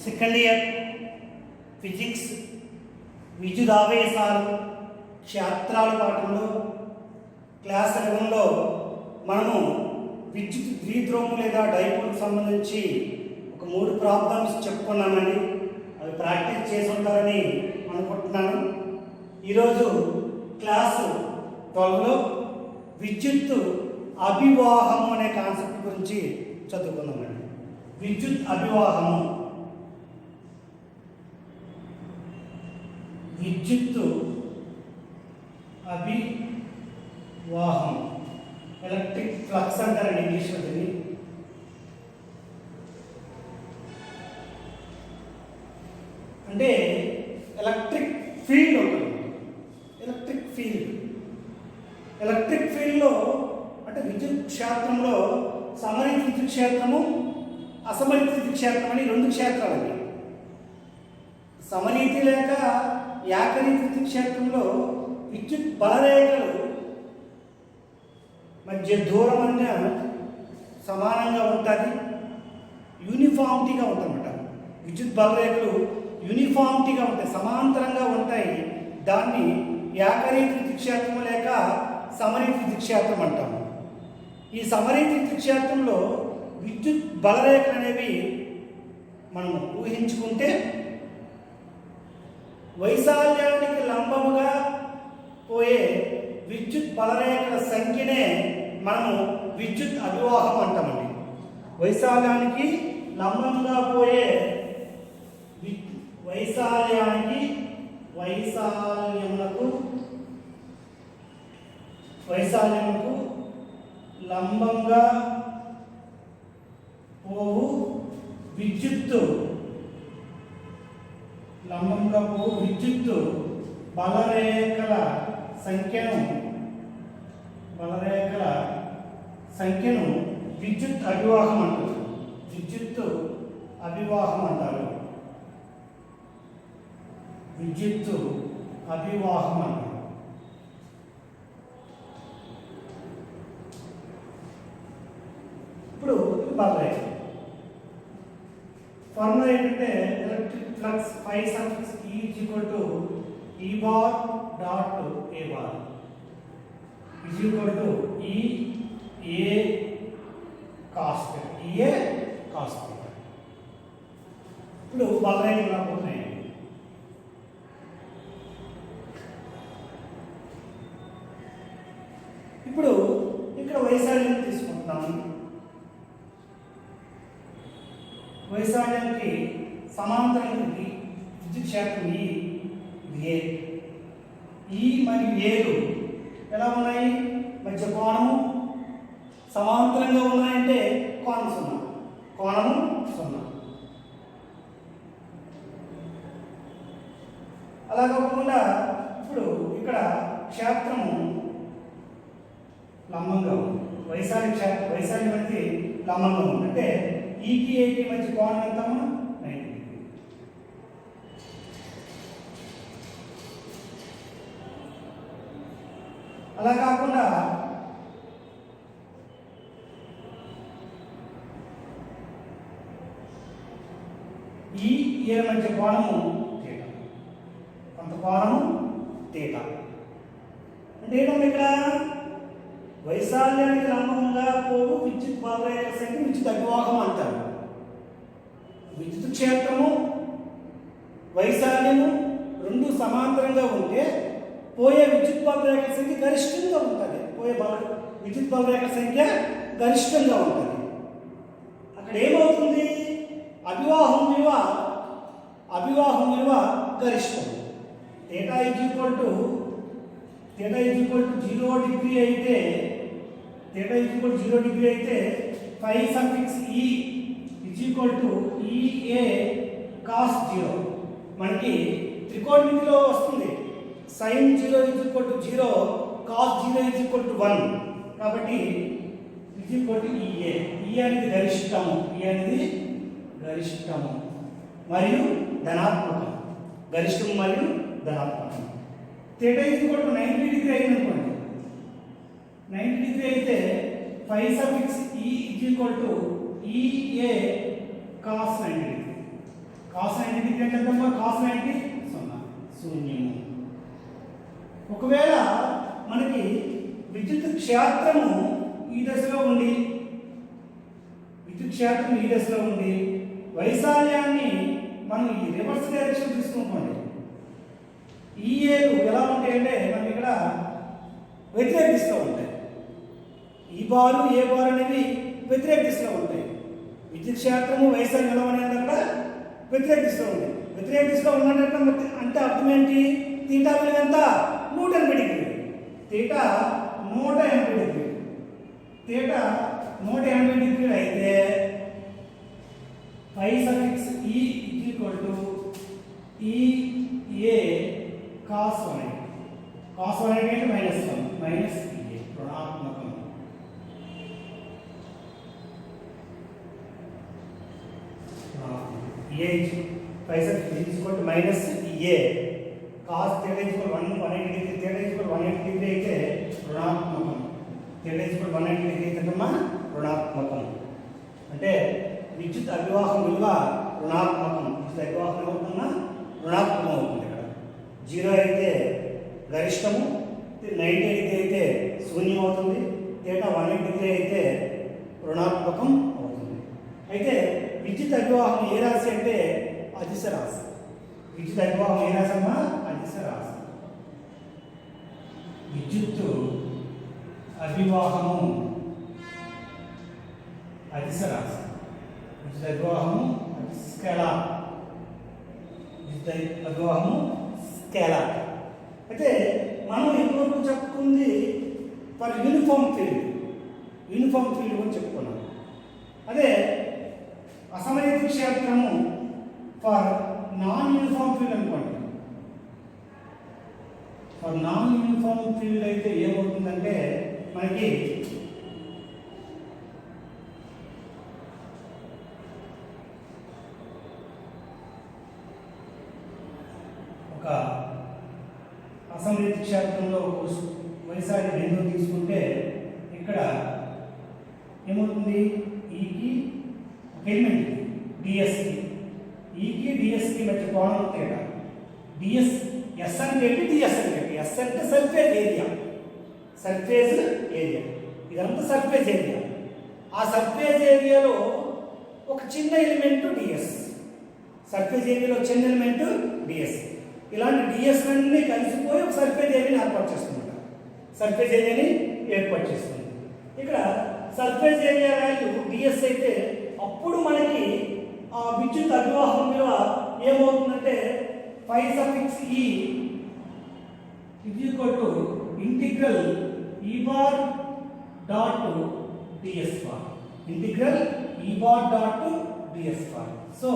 Second year physics విద్యుదావేశాలు క్షేత్రాల పాఠంలో class 11లో మనము విద్యుత్ ద్విధ్రువము లేదా డైపోల్కి సంబంధించి ఒక 3 ప్రాబ్లమ్స్ చెప్పుకున్నామండి. అవి ప్రాక్టీస్ చేసి ఉంటారని అనుకుంటున్నాను. ఈరోజు క్లాసు 12లో విద్యుత్ అభివాహము అనే కాన్సెప్ట్ గురించి చదువుకుందామండి. విద్యుత్ అభివాహము, విద్యుత్ అభివాహం, ఎలక్ట్రిక్ ఫ్లక్స్ అంటారండి ఇంగ్లీష్లో దీన్ని. అంటే ఎలక్ట్రిక్ ఫీల్డ్ ఉంటుంది. ఎలక్ట్రిక్ ఫీల్డ్లో అంటే విద్యుత్ క్షేత్రంలో సమరీత విద్యుత్ క్షేత్రము, అసమరీత విద్యుత్ క్షేత్రం అని 2 క్షేత్రాలండి. సమరీతి లేక ఏకరీతి విద్యుత్ క్షేత్రంలో విద్యుత్ బలరేఖలు మధ్య దూరం అన్న సమానంగా ఉంటుంది, యూనిఫామిటీగా ఉంటుందన్నమాట. విద్యుత్ బలరేఖలు యూనిఫామిటీగా ఉంటాయి, సమాంతరంగా ఉంటాయి. దాన్ని ఏకరీతి విద్యుత్ క్షేత్రం లేక సమరీతి విద్యుత్ క్షేత్రం అంటాము. ఈ సమరీతి విద్యుత్ క్షేత్రంలో విద్యుత్ బలరేఖలు అనేవి మనం ఊహించుకుంటే వైశాల్యానికి లంబముగా పోయే విద్యుత్ బలరేఖల సంఖ్యనే మనము విద్యుత్ అభివాహం అంటామండి. వైశాల్యానికి లంబంగా పోయే వైశాల్యములకు లంబంగా పోవు విద్యుత్ బలరేఖల సంఖ్యను విద్యుత్ అభివాహం అంటారు. విద్యుత్ అభివాహం అంటారు. ఇప్పుడు బలరేఖ ఫార్ములా ఏంటంటే electric flux phi suffix E is equal to E bar dot A bar is equal to E A cos theta. ఇప్పుడు బలరేఖలు ఎలా పోతున్నాయి? ఇప్పుడు ఇక్కడ వైశాల్యం తీసుకుంటున్నాము. వైశాల్యానికి సమాంతరంగా విద్యుత్ క్షేత్రం ఈ మరియు ఏలు ఎలా ఉన్నాయి? మధ్య కోణము సమాంతరంగా ఉన్నాయంటే కోణము 0. అలా కాకుండా ఇప్పుడు ఇక్కడ క్షేత్రము లంబంగా ఉంది. వైశాల్యం అనేది లంబంగా ఉంది. అంటే ఈకి ఏకి మధ్య కోణం ఎంత? 90 డిగ్రీ. అలా కాకుండా ఈ ఏ మధ్య కోణము తీటా, కొంత కోణము తీటా. అంటే ఏంటంటే ఇక్కడ వైశాల్యానికి లంబంగా పోవు విద్యుత్ బలరేఖల సంఖ్య విద్యుత్ అభివాహం అంటారు. విద్యుత్ క్షేత్రము వైశాల్యము 2 సమాంతరంగా ఉంటే పోయే విద్యుత్ బలరేఖల సంఖ్య గరిష్టంగా ఉంటుంది. విద్యుత్ బలరేఖల సంఖ్య గరిష్టంగా ఉంటుంది. అక్కడ ఏమవుతుంది? అభివాహం విలువ గరిష్టం. θ ఈజ్ ఈక్వల్ టు 0 డిగ్రీ అయితే phi suffix E is equal to EA cos 0. మనకి త్రికోణమితిలో వస్తుంది. sin 0 is equal to 0, cos 0 is equal to 1. కాబట్టి is equal to EA. E అనేది గరిష్టము మరియు ధనాత్మకం. గరిష్టం మరియు ధనాత్మకం. θ is equal to 90 డిగ్రీ అయిందనుకోండి. 90 డిగ్రీ అయితే phi suffix E is equal to EA cos 90 degree. Cos 90 degree అంటే ఎంతమ్మా? కాస్ 90 0, శూన్యము. ఒకవేళ మనకి విద్యుత్ క్షేత్రము ఈ దశలో ఉండి వైశాల్యాన్ని మనం ఈ రివర్స్ డైరెక్షన్ తీసుకుంటామండి. ఈఏలు ఎలా ఉంటాయంటే మనకి ఇక్కడ వ్యతిరేక దిశలో ఉంటాయి. ఈ బారు ఏ బారు అనేవి వ్యతిరేక దిశలో ఉంటాయి. విద్యుత్ క్షేత్రము వైశాల్యం ఎలా అనేది అక్కడ వ్యతిరేక దిశలో ఉంది. వ్యతిరేక దిశలో ఉన్నట్టు అంటే అర్థం ఏంటి? తీటా విలువ ఎంత? 180 డిగ్రీలు. తీటా 180 డిగ్రీలు. తీటా 180 డిగ్రీలు అయితే phi suffix E equal to EA cos 180. Cos 180 అంటే -1 మైనస్ ఈఏ రుణాత్మకం. ఏ phi suffix equal to minus EA cos θ equal 180 degree. θ equal 180 degree అయితే రుణాత్మకం. θ ఈక్వల్ 180 డిగ్రీ అయితే రుణాత్మకం. అంటే విద్యుత్ అభివాహం విలువ రుణాత్మకం. విద్యుత్ అభివాహం ఏమవుతుందన్నా? రుణాత్మకం అవుతుంది. ఇక్కడ 0 అయితే గరిష్టము, 90 డిగ్రీ అయితే శూన్యం అవుతుంది, θ 180 డిగ్రీ అయితే రుణాత్మకం అవుతుంది. అయితే విద్యుత్ అభివాహం ఏ రాశి అంటే అదిశ రాశి. విద్యుత్ అభివాహం ఏ రాశి అమ్మా? అదిశ రాశి. విద్యుత్తు అభివాహము అదిశ రాశి. విద్యుత్ అభివాహము స్కేలార్. విద్యుత్ అభివాహము స్కేలార్. అయితే మనం ఇంతవరకు చెప్పుకుంది ఫర్ యూనిఫామ్ ఫీల్డ్ అని చెప్పుకున్నాం. అదే అసమమిత క్షేత్రము ఫర్ నాన్ యూనిఫామ్ ఫీల్డ్ అనుకోండి. ఫర్ నాన్ యూనిఫామ్ ఫీల్డ్ అయితే ఏమవుతుందంటే మనకి ఒక అసమమిత క్షేత్రంలో వైశాల్య బిందువు తీసుకుంటే ఇక్కడ ఏమవుతుంది? ఈకి ఒక ఎలిమెంట్ డిఎస్కి, ఈకి డిఎస్కి మధ్య కోణం తేడా. డిఎస్ ఎస్ అంటే ఏంటి? డిఎస్ అంటే ఏంటి? ఎస్ అంటే సర్ఫేస్ ఏరియా. ఇదంతా సర్ఫేస్ ఏరియా. ఆ సర్ఫేస్ ఏరియాలో ఒక చిన్న ఎలిమెంట్ డిఎస్. సర్ఫేస్ ఏరియాలో చిన్న ఎలిమెంట్ డిఎస్. ఇలాంటి డిఎస్ అన్నీ కలిసిపోయి ఒక సర్ఫేస్ ఏరియాని ఏర్పాటు చేస్తుంది. సర్ఫేస్ ఏరియాని ఏర్పాటు చేస్తుంది. ఇక్కడ సర్ఫేస్ ఏరియా వాల్యూ డిఎస్ అయితే అప్పుడు మనకి ఆ విద్యుత్ అభివాహం విలువ ఏమవుతుందంటే phi suffix E equal to integral E bar dot DS bar. Integral E bar dot DS bar. So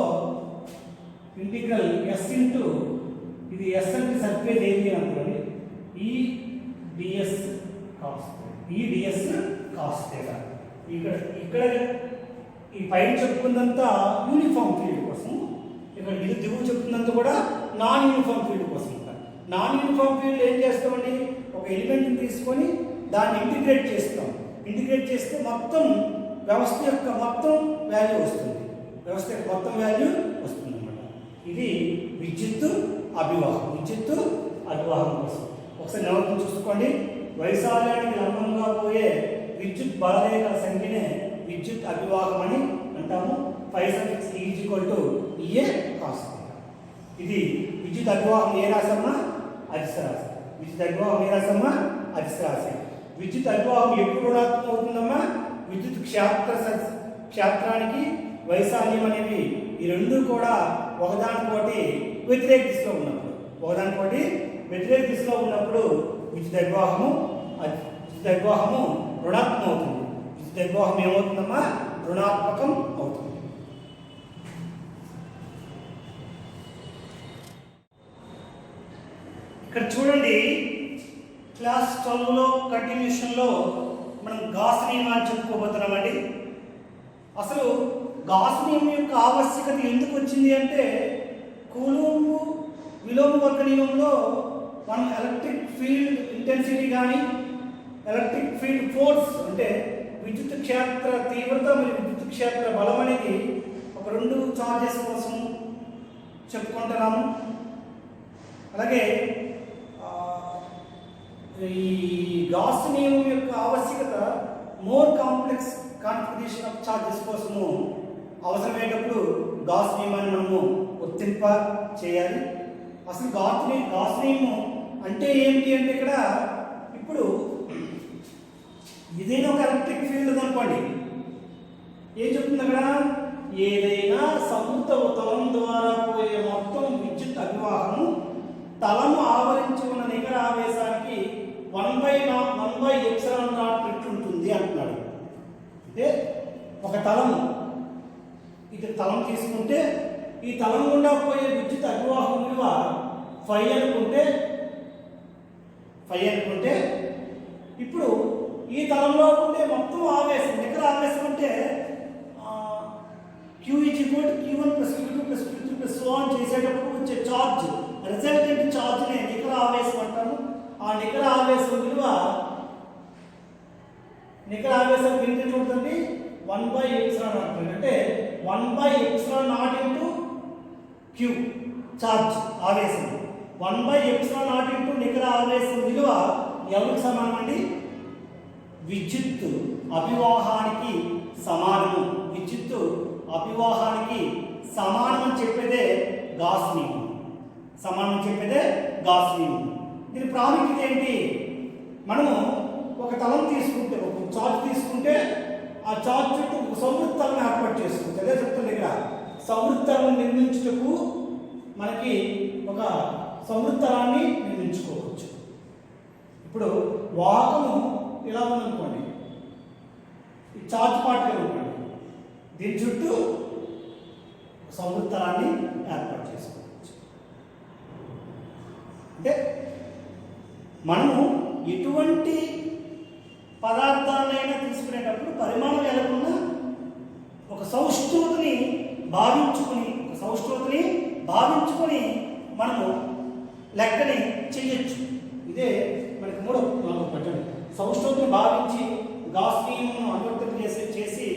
integral S into ఇది ఎస్ అంటే సర్ఫేస్ ఏరియా అనుకోండి, ఈ డిఎస్ కాస్ θ. ఇక్కడ ఈ పైన చెప్పుకున్నంత యూనిఫామ్ ఫీల్డ్ కోసం, ఇక్కడ ఇది దిగువ చెప్పుకున్నంత కూడా నాన్ యూనిఫామ్ ఫీల్డ్ కోసం. నాన్ యూనిఫామ్ ఫీల్డ్ ఏం చేస్తామండి? ఒక ఎలిమెంట్ని తీసుకొని దాన్ని ఇంటిగ్రేట్ చేస్తాం. ఇంటిగ్రేట్ చేస్తే మొత్తం వ్యవస్థ యొక్క మొత్తం వాల్యూ వస్తుంది. అన్నమాట. ఇది విద్యుత్తు అభివాహం కోసం. ఒకసారి నెలకొని చూసుకోండి. వైశాల్యానికి లంబంగా పోయే విద్యుత్ బలరేఖల సంఖ్యనే విద్యుత్ అభివాహం అని అంటాము. Phi suffix equal to EA cos θ. ఇది విద్యుత్ అభివాహం ఏ రాశమ్మా? అదిశ రాశి. విద్యుత్ అభివాహం ఎప్పుడు రుణాత్మకం అవుతుందమ్మా? విద్యుత్ క్షేత్రానికి వైశాల్యం అనేవి ఈ రెండు కూడా ఒకదానికోటి వ్యతిరేక దిశలో ఉన్నప్పుడు విద్యుత్ అభివాహము రుణాత్మకం అవుతుంది. విద్యుత్ అభివాహం ఏమవుతుందమ్మా? రుణాత్మకం అవుతుంది. ఇక్కడ చూడండి, క్లాస్ 12లో కంటిన్యూషన్లో మనం గాస్ నియమాన్ని చెప్పుకోబోతున్నామండి. అసలు గాస్ నియమం యొక్క ఆవశ్యకత ఎందుకు వచ్చింది అంటే, కూలుంబ్ విలోమ వర్గ నియమంలో మనం ఎలక్ట్రిక్ ఫీల్డ్ ఇంటెన్సిటీ కానీ ఎలక్ట్రిక్ ఫీల్డ్ ఫోర్స్ అంటే విద్యుత్ క్షేత్ర తీవ్రత మరియు విద్యుత్ క్షేత్ర బలం అనేది ఒక రెండు చార్జెస్ కోసం చెప్పుకుంటున్నాము. అలాగే ఈ గాస్ నియమం యొక్క ఆవశ్యకత more complex configuration of charges కోసము అవసరమైనప్పుడు గాస్ నియమాన్ని మనము వర్తింప చేయాలి. అసలు గాస్ నియమం అంటే ఏమిటి అంటే ఇక్కడ ఇప్పుడు ఏదైనా ఒక ఎలక్ట్రిక్ ఫీల్డ్ అనుకోండి, ఏం చెప్తుంది అక్కడ, ఏదైనా సంవృత తలం ద్వారా పోయే మొత్తం విద్యుత్ అభివాహము తలము ఆవరించి ఉన్న నికర ఆవేశానికి 1/ε0 రెట్లు ఉంటుంది అంటున్నాడు. అంటే ఒక తలము, ఇది తలం తీసుకుంటే ఈ తలం గుండా పోయే విద్యుత్ అభివాహం విలువ 5 అనుకుంటే ఇప్పుడు ఈ తలంలో ఉండే మొత్తం ఆవేశం, నికర ఆవేశం అంటే Q = Q1 + Q2 + Q3 + so on చేసేటప్పుడు వచ్చే ఛార్జ్, రిజల్టెంట్ ఛార్జ్నే నికర ఆవేశం అంటాము. ఆ నికర ఆవేశం విలువ ఎంత ఉంటుంది, 1/ε0 అంటే 1/ε0 Q ఛార్జ్ ఆవేశం, 1/ε0 నికర ఆవేశం విలువ ఎవరికి సమానం అండి, విద్యుత్ అభివాహానికి సమానము. విద్యుత్ అభివాహానికి సమానం అని చెప్పేదే గాస్ నియమం. దీని ప్రాముఖ్యత ఏంటి, మనము ఒక తలం తీసుకుంటే, ఒక చార్జ్ తీసుకుంటే ఆ చార్జ్ చుట్టూ ఒక సంవృత తలం ఏర్పాటు చేసుకుంటే, అదే చెప్తుంది ఇక్కడ, సంవృత తలం నిర్మించుటకు మనకి ఒక సంవృత తలాన్ని నిర్మించుకోవచ్చు. ఇప్పుడు వాహకము ఇలా ఉందనుకోండి, ఈ చార్జ్ పార్టికల్ అనుకోండి, దీని చుట్టూ సంవృత తలాన్ని ఏర్పాటు చేసుకోవచ్చు. అంటే మనము ఎటువంటి పదార్థాలైనా తీసుకునేటప్పుడు పరిమాణం ఎలాగున్నా ఒక సౌష్ఠవతని భావించుకొని మనము లెక్కని చేయొచ్చు. ఇదే మనకి మూడో పట్టండి, సౌష్ఠవతని భావించి గాస్ నియమం అనువర్తన చేసి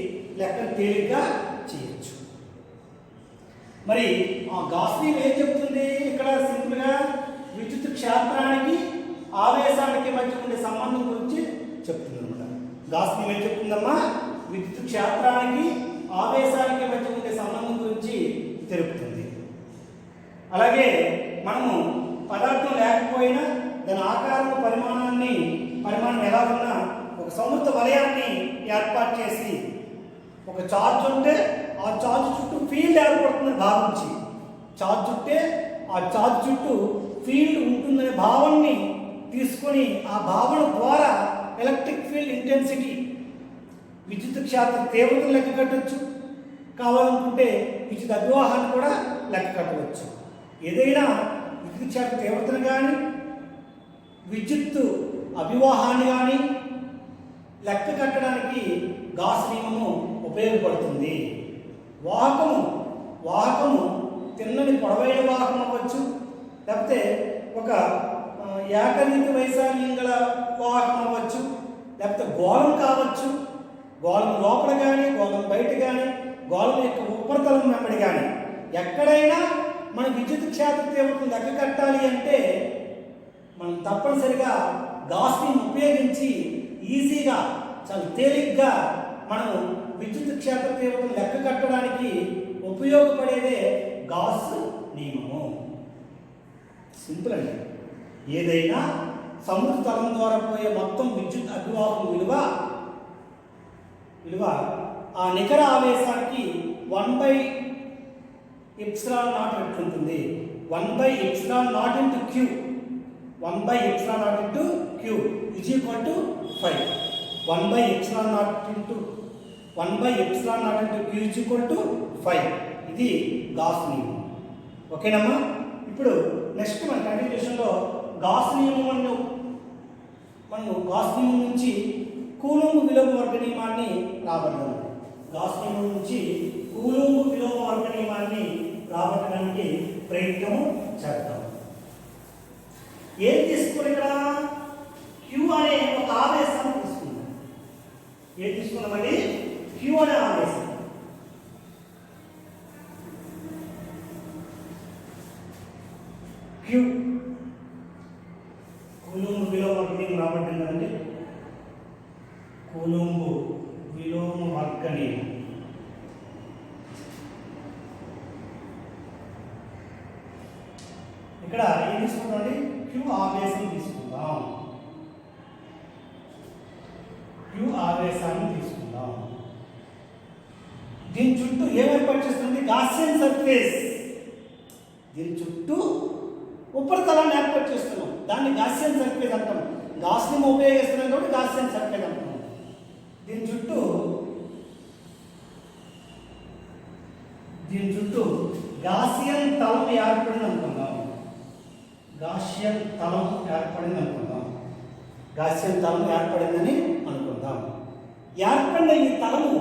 లెక్కను తేలిగ్గా చేయొచ్చు. మరి ఆ గాస్ నియమం ఏం చెప్తుంది, ఇక్కడ సింపుల్గా విద్యుత్ క్షేత్రానికి ఆవేశానికి మధ్య ఉండే సంబంధం గురించి చెప్తుంది అనమాట. గాస్ నియమం ఏం చెప్తుందమ్మా, విద్యుత్ క్షేత్రానికి ఆవేశానికి మధ్య ఉండే సంబంధం గురించి తెలుపుతుంది. అలాగే మనము పదార్థం లేకపోయినా దాని ఆకారం పరిమాణం ఎలా ఉన్నా ఒక సంవృత వలయాన్ని ఏర్పాటు చేసి, ఒక ఛార్జ్ ఉంటే ఆ ఛార్జ్ చుట్టూ ఫీల్డ్ ఏర్పడుతుందని భావించి, ఛార్జ్ ఉంటే ఆ ఛార్జ్ చుట్టూ ఫీల్డ్ ఉంటుందనే భావనని తీసుకొని ఆ భావన ద్వారా ఎలక్ట్రిక్ ఫీల్డ్ ఇంటెన్సిటీ, విద్యుత్ క్షేత్ర తీవ్రతను లెక్క కట్టవచ్చు, కావాలనుకుంటే విద్యుత్ అభివాహాన్ని కూడా లెక్క కట్టవచ్చు. ఏదైనా విద్యుత్ క్షేత్ర తీవ్రతను కానీ విద్యుత్ అభివాహాన్ని కానీ లెక్క కట్టడానికి గాస్ నియమము ఉపయోగపడుతుంది. వాహకము తిన్నని పొడవైన వాహకం అవ్వచ్చు, లేకపోతే ఒక ఏకరీతి వైశాల్యం గల వాహకం అవ్వచ్చు, లేకపోతే గోళం కావచ్చు, గోళం లోపల కానీ గోళం బయట కానీ గోళం యొక్క ఉపరితలం వెంబడి కానీ ఎక్కడైనా మన విద్యుత్ క్షేత్ర తీవ్రతను లెక్క కట్టాలి అంటే మనం తప్పనిసరిగా గాస్ నియమం ఉపయోగించి ఈజీగా, చాలా తేలిగ్గా మనము విద్యుత్ క్షేత్ర తీవ్రతను లెక్క కట్టడానికి ఉపయోగపడేదే గాస్ నియమము. సింపుల్ అండి. ఏదైనా సంవృత తలం ద్వారా పోయే మొత్తం విద్యుత్ అభివాహం విలువ ఆ నికర ఆవేశానికి 1/ε0 ఉంటుంది. 1/ε0 × Q, 1/ε0 × Q is equal to 5. 1/ε0 × Q is equal to 5. ఇది గాస్ నియమం. ఓకేనమ్మా. ఇప్పుడు నెక్స్ట్ మన కంటిన్యూషన్లో గాస్ నియమం నుంచి కూలంబ్ విలోమ వర్గ నియమాన్ని రాబడతాము. గాస్ నియమం నుంచి కూలంబ్ విలోమ వర్గ నియమాన్ని రాబట్టడానికి ప్రయత్నం చేద్దాం. ఏం తీసుకుని ఇక్కడ Q అనే ఒక ఆవేశాన్ని తీసుకున్నాం. ఏం తీసుకున్నామండి, Q అనే ఆవేశం. క్యూ కూలుంబ్ విలోమ వర్గణీయం రాబట్టింది కదండి. కూలుంబ్ విలోమ వర్గణీయం ఇక్కడ ఏం తీసుకుంటామండి? క్యూ ఆవేశం తీసుకుందాం. క్యూ ఆవేశాన్ని తీసుకుందాం. దీని చుట్టూ ఏం ఏర్పాటు చేస్తుంది? Gaussian surface. దీని చుట్టూ ఉపరితలాన్ని ఏర్పాటు చేస్తున్నాం. దాన్ని గాసియన్ సర్ఫేస్ అంటాం. గాస్ని ఉపయోగిస్తున్నాం కాబట్టి గాసియన్ సర్ఫేస్ అంటాం. దీని చుట్టూ గాసియన్ తలం ఏర్పడింది అనుకుందాం. గాసియన్ తలం ఏర్పడింది అనుకుందాం. గాసియన్ తలం ఏర్పడిందని అనుకుందాం. ఏర్పడిన ఈ తలము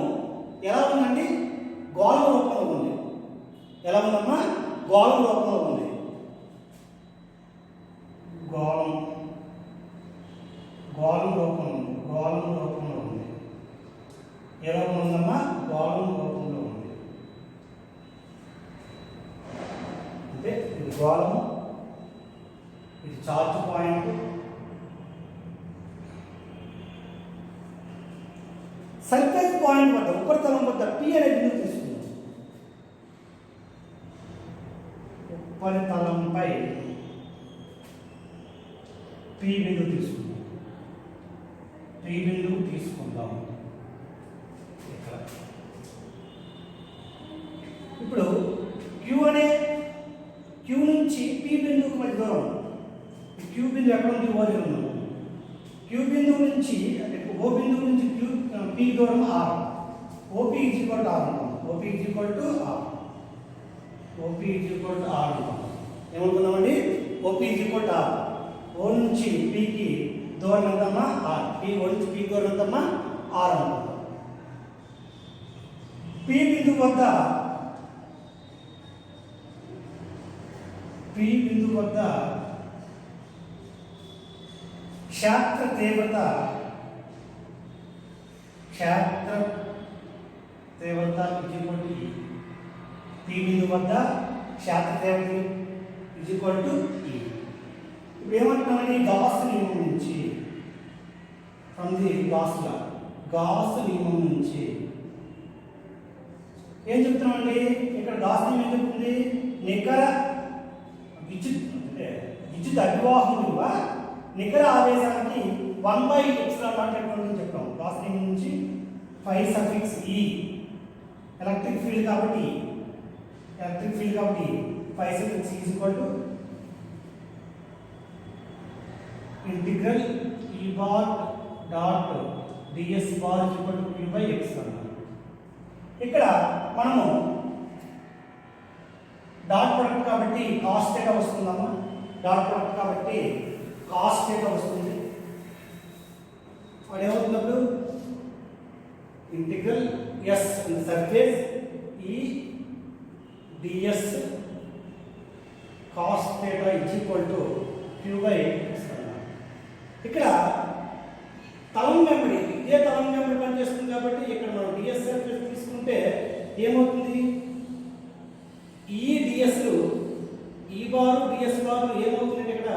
ఎలా ఉందండి? గోళం రూపంలో ఉంది. ఎలా ఉందమ్మా? గోళం రూపంలో ఉంది. గోళం రూపంలో ఉంది. ఎలా ఉందమ్మా? గోళం రూపంలో ఉంది. అంటే ఇది గోళం, ఇది చార్జ్ పాయింట్. సర్ఫేస్ పాయింట్ వద్ద ఉపరితలం వద్ద P అనే బిందువు తీసుకుందాం. ఉపరితలంపై P బిందువు తీసుకుందాం. ఇక్కడ ఇప్పుడు Q నుంచి P బిందువుకి మధ్య దూరం. Q బిందువు ఎక్కడ ఉంది? O దగ్గర ఉంది. Q బిందువు నుంచి అంటే O బిందువు నుంచి P దూరం R. OP = R. OP = R. ఏమనుకుందామండి? OP = R. O నుంచి P కి దూరం ఎంతమ్మా? R. O నుంచి P దూరం ఎంతమ్మా? R అనుకుందాం. P బిందువు వద్ద క్షేత్ర తీవ్రత P బిందువు వద్ద క్షేత్ర తీవ్రత E. ఇప్పుడు ఏమంటున్నామని? గాస్ నియమం నుంచి గాస్ నియమం నుంచి ఏం చెప్తున్నామండి? ఇక్కడ గాస్ నియమం ఏం చెప్తుంది? నికర విద్యుత్ అభివాహం విలువ నికర ఆవేశానికి 1/ε0 చెప్పాం. గాస్ నియమం నుంచి φE ఎలక్ట్రిక్ ఫీల్డ్ కాబట్టి φE integral E bar dot ds bar Q/ε. ఇక్కడ మనము డాట్ ప్రొడక్ట్ కాబట్టి cos θ వస్తుందమ్మా. డాట్ ప్రొడక్ట్ కాబట్టి cos θ వస్తుంది. అది ఏమవుతున్నప్పుడు integral S surface E ds cos θ Q/ε. ఇక్కడ తలం వెంబడి ఇదే తలం వెంబడి పనిచేస్తుంది కాబట్టి ఇక్కడ మనం ds సర్ఫేస్ తీసుకుంటే ఏమవుతుంది? ఈ dsలు ఈ బారు ds బారు ఏమవుతుందంటే ఇక్కడ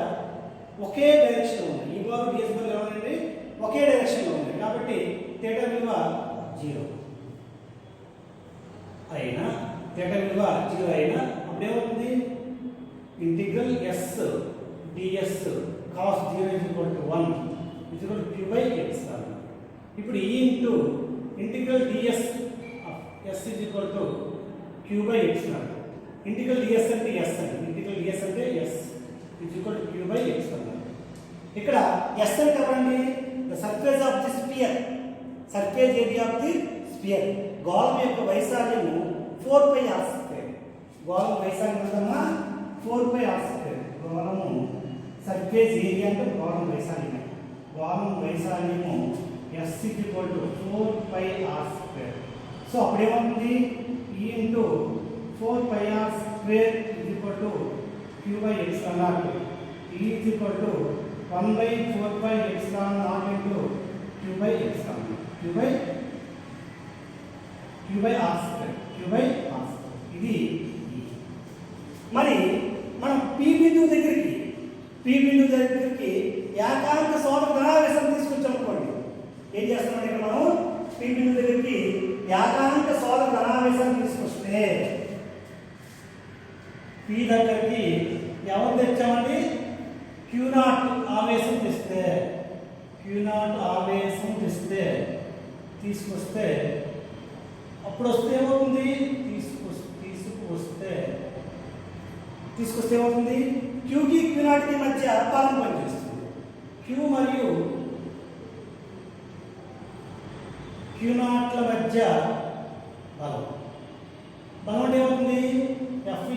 ఒకే డైరెక్షన్ ఉంది. ఈ బారు ds బారు ఏమవుతుంది? ఒకే డైరెక్షన్లో ఉంది కాబట్టి θ విలువ 0 అయినా అప్పుడు ఏమవుతుంది? Integral S ds cos 0 = 1 Q/ε. ఇప్పుడు E into integral ds S Q/ε. Integral ds అంటే S అండి. ఇంటిగ్రల్ ds అంటే S Q/ε. ఇక్కడ S అంటే ఏమండి? The surface of the spear, surface area of the spear. గోళం యొక్క వైశాల్యము 4πr². గోళం వైశాల్యం ఎంతమ్మా? 4πr². గోళము సర్ఫేస్ ఏరియా అంటే గోళం వైశాల్యము S 4πr². సో అప్పుడేమవుతుంది? E into 4πr² Q/ε. E 1/4πε0 Q/r². ఇది మరి మనం P బిందువు దగ్గరికి పి బిందువు దగ్గరికి ఏకాంక సోదక ధనావేశం తీసుకొచ్చామనుకోండి, ఏం చేస్తామంటే ఇక్కడ మనం పి బిందువు దగ్గరికి ఏకాంక సోదక ధనావేశం తీసుకొస్తే పి దగ్గరికి ఎవరు తెచ్చామండి? Q0 ఆవేశం తెస్తే, Q0 ఆవేశం తీసుకొస్తే అప్పుడు వస్తే ఏమవుతుంది? తీసుకొస్తే ఏమవుతుంది? Qకి Q0కి మధ్య బలం పనిచేస్తుంది. Q మరియు Q0ల మధ్య బలం అంటే ఏమవుతుంది? F E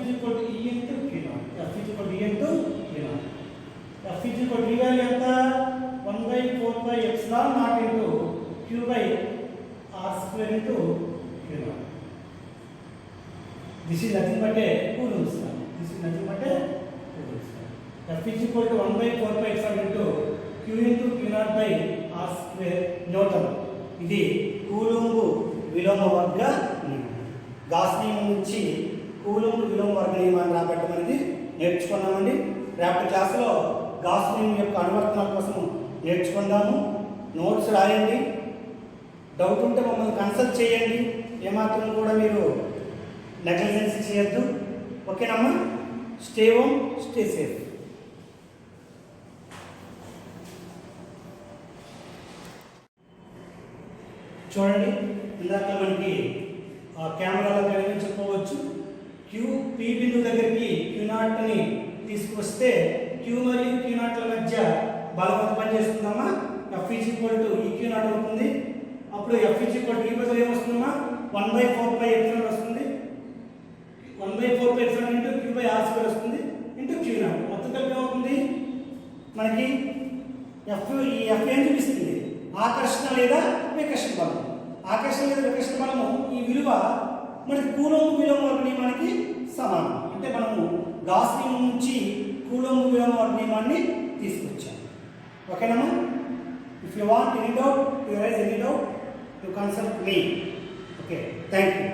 into Q0. F E into Q0. F E value ఎంత? 1/4π into Q by R square into Q0. This is nothing but a Coulomb's law. F is equal to 1/4π into Q into Q0 by R square Newton. ఇది coulomb విలోమ వర్గ నియమం. Gas నియమం నుంచి coulomb విలోమ వర్గ నియమాన్ని రాబట్టడం అనేది నేర్చుకున్నామండి. రేపటి క్లాసులో గాస్ నియమం యొక్క అనువర్తనాల కోసం నేర్చుకుందాము. నోట్స్ రాయండి, డౌట్ ఉంటే మమ్మల్ని కన్సల్ట్ చేయండి. ఏమాత్రం కూడా మీరు నెగ్లిజెన్స్ చేయొద్దు. ఓకేనమ్మా? Stay home, stay safe. చూడండి, ఇందాక మనకి కెమెరాలో కనిపించకపోవచ్చు. పి బిందువు దగ్గరికి Q0ని తీసుకొస్తే Q మరియు Q0ల మధ్య బలం పనిచేస్తుందమ్మా. F ఈజ్ ఈక్వల్ టు ఈ Q0 అవుతుంది. అప్పుడు F ఈజ్ ఈక్వల్ టు ఈ బదులు ఏమొస్తుందమ్మా? 1/4π వస్తుంది. 1/4π into Q by R square వస్తుంది ఇంటూ Q0. మొత్తం కలిపి ఏమవుతుంది మనకి? ఈ F ఏం చూపిస్తుంది? ఆకర్షణ లేదా వికర్షణ బలం. ఆకర్షణ లేదా వికర్షణ బలము ఈ విలువ మనకి కూలంబ్ విలోమ వర్గ నియమానికి సమానం. అంటే మనము గాస్ నియమం నుంచి కూలంబ్ విలోమ వర్గ నియమాన్ని తీసుకొచ్చాము. ఓకేనమ్మా? If you want any doubt, you raise any doubt, you consult me. Okay, thank you.